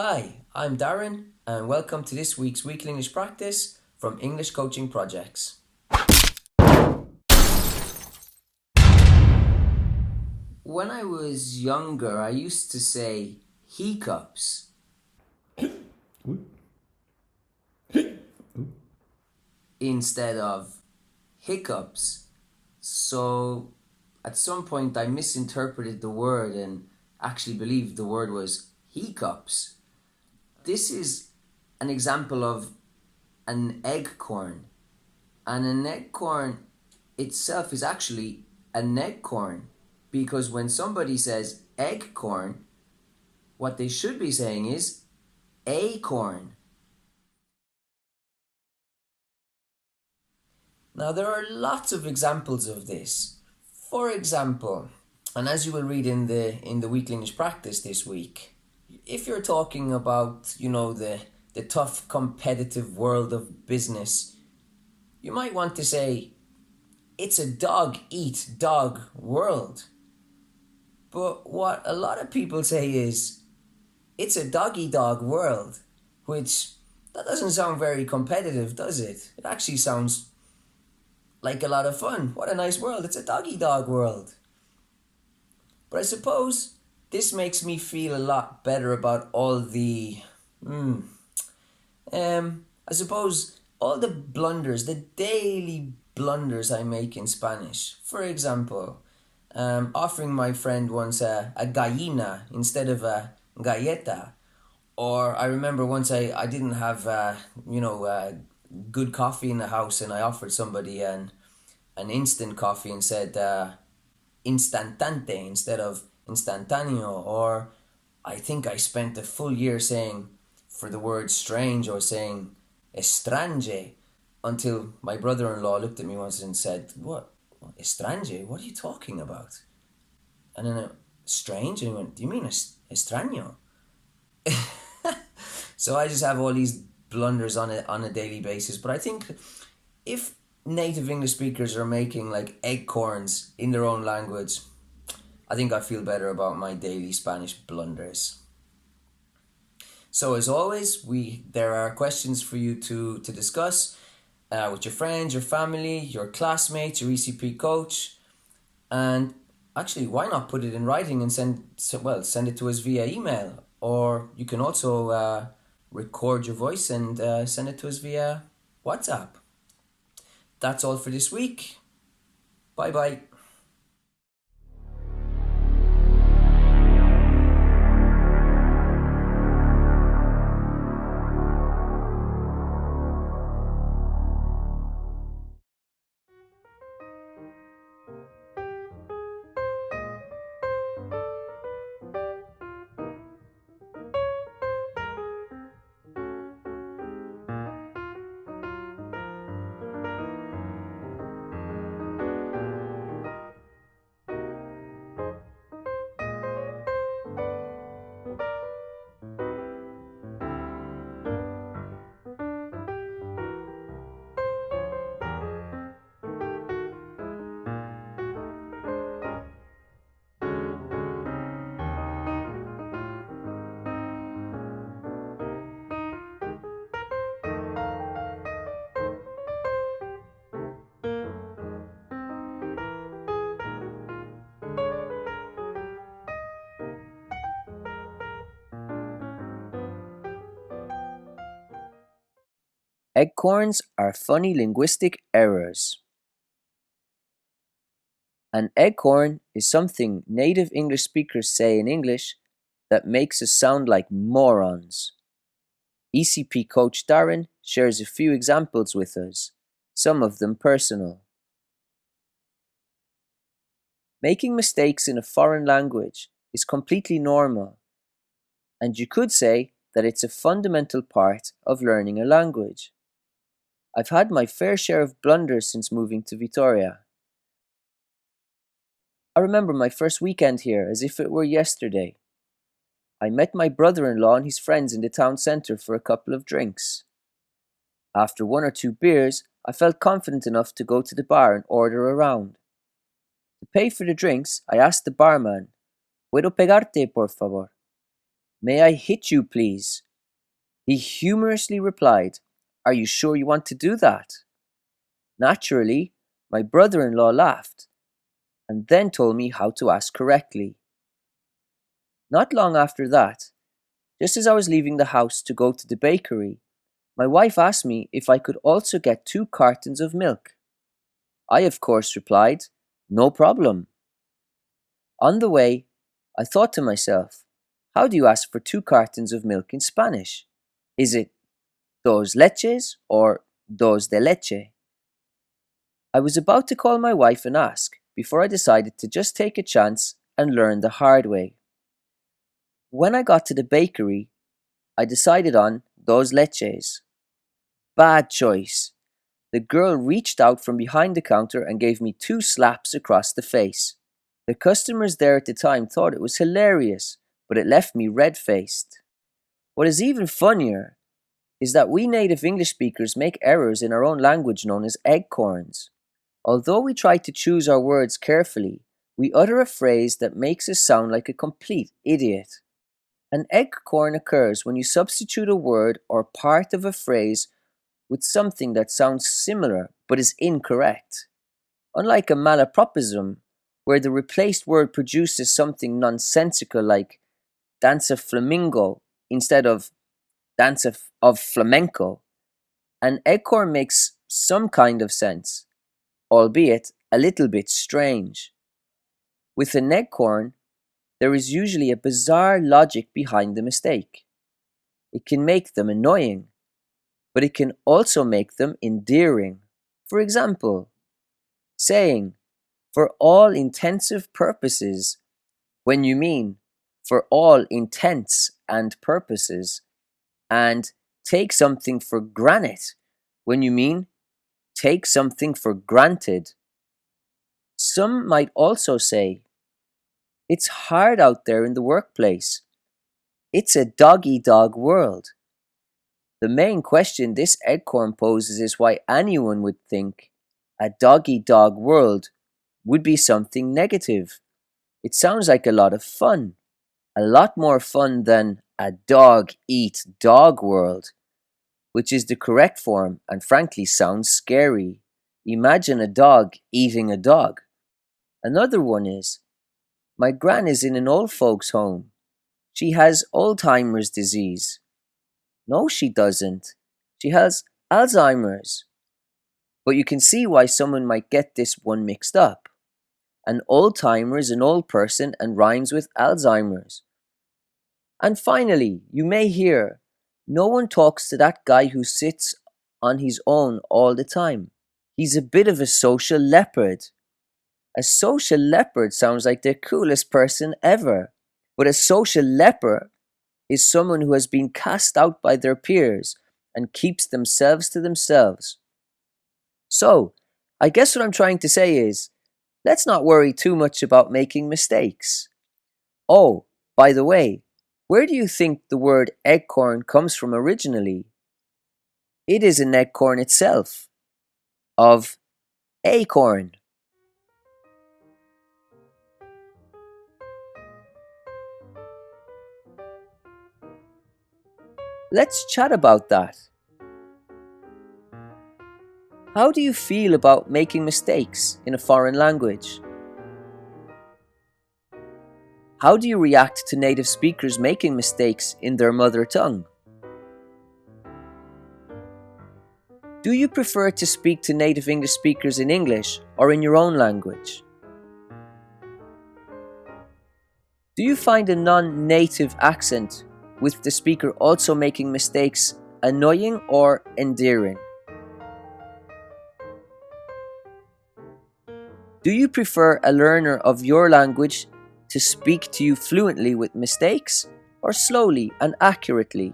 Hi, I'm Darren, and welcome to this week's weekly English practice from English Coaching Projects. When I was younger, I used to say hiccups instead of hiccups. So at some point, I misinterpreted the word and actually believed the word was hiccups. This is an example of an eggcorn. And an eggcorn itself is actually an eggcorn because when somebody says eggcorn, what they should be saying is acorn. Now, there are lots of examples of this. For example, and as you will read in the weekly English practice this week, if you're talking about, the tough competitive world of business, you might want to say it's a dog eat dog world. But what a lot of people say is it's a doggy dog world, which that doesn't sound very competitive, does it? It actually sounds like a lot of fun. What a nice world. It's a doggy dog world. But I suppose this makes me feel a lot better about all the I suppose all the blunders, the daily blunders I make in Spanish. For example, offering my friend once a gallina instead of a galleta. Or I remember once I didn't have, good coffee in the house and I offered somebody an instant coffee and said instantante instead of instantáneo. Or I think I spent a full year saying for the word strange or saying estrange until my brother-in-law looked at me once and said, "What? Estrange? What are you talking about?" And then strange? And he went, "Do you mean extraño?" So I just have all these blunders on a daily basis. But I think if native English speakers are making like eggcorns in their own language, I think I feel better about my daily Spanish blunders. So as always, there are questions for you to discuss with your friends, your family, your classmates, your ECP coach, and actually, why not put it in writing and send it to us via email, or you can also record your voice and send it to us via WhatsApp. That's all for this week. Bye bye. Eggcorns are funny linguistic errors. An eggcorn is something native English speakers say in English that makes us sound like morons. ECP coach Darren shares a few examples with us, some of them personal. Making mistakes in a foreign language is completely normal, and you could say that it's a fundamental part of learning a language. I've had my fair share of blunders since moving to Vitoria. I remember my first weekend here as if it were yesterday. I met my brother-in-law and his friends in the town centre for a couple of drinks. After one or two beers, I felt confident enough to go to the bar and order a round. To pay for the drinks, I asked the barman, "Puedo pegarte, por favor?" "May I hit you, please?" He humorously replied, "Are you sure you want to do that?" Naturally, my brother-in-law laughed and then told me how to ask correctly. Not long after that, just as I was leaving the house to go to the bakery, my wife asked me if I could also get 2 cartons of milk. I, of course, replied, "No problem." On the way, I thought to myself, how do you ask for 2 cartons of milk in Spanish? Is it dos leches or dos de leche? I was about to call my wife and ask before I decided to just take a chance and learn the hard way. When I got to the bakery, I decided on dos leches. Bad choice. The girl reached out from behind the counter and gave me 2 slaps across the face. The customers there at the time thought it was hilarious, but it left me red-faced. What is even funnier is that we native English speakers make errors in our own language known as eggcorns. Although we try to choose our words carefully, we utter a phrase that makes us sound like a complete idiot. An eggcorn occurs when you substitute a word or part of a phrase with something that sounds similar but is incorrect. Unlike a malapropism, where the replaced word produces something nonsensical like dance of flamingo instead of dance of flamenco, an eggcorn makes some kind of sense, albeit a little bit strange. With an eggcorn, there is usually a bizarre logic behind the mistake. It can make them annoying, but it can also make them endearing. For example, saying, "for all intensive purposes," when you mean "for all intents and purposes," and "take something for granted," when you mean "take something for granted." Some might also say, "It's hard out there in the workplace. It's a dog-eat-dog world." The main question this eggcorn poses is why anyone would think a dog-eat-dog world would be something negative. It sounds like a lot of fun, a lot more fun than a dog-eat-dog world, which is the correct form and frankly sounds scary. Imagine a dog eating a dog. Another one is, "My gran is in an old folks' home. She has Alzheimer's disease." No, she doesn't. She has Alzheimer's. But you can see why someone might get this one mixed up. An old-timer is an old person and rhymes with Alzheimer's. And finally, you may hear, "No one talks to that guy who sits on his own all the time. He's a bit of a social leopard." A social leopard sounds like the coolest person ever. But a social leper is someone who has been cast out by their peers and keeps themselves to themselves. So, I guess what I'm trying to say is, let's not worry too much about making mistakes. Oh, by the way, where do you think the word eggcorn comes from originally? It is an eggcorn itself, of acorn. Let's chat about that. How do you feel about making mistakes in a foreign language? How do you react to native speakers making mistakes in their mother tongue? Do you prefer to speak to native English speakers in English or in your own language? Do you find a non-native accent with the speaker also making mistakes annoying or endearing? Do you prefer a learner of your language to speak to you fluently with mistakes or slowly and accurately?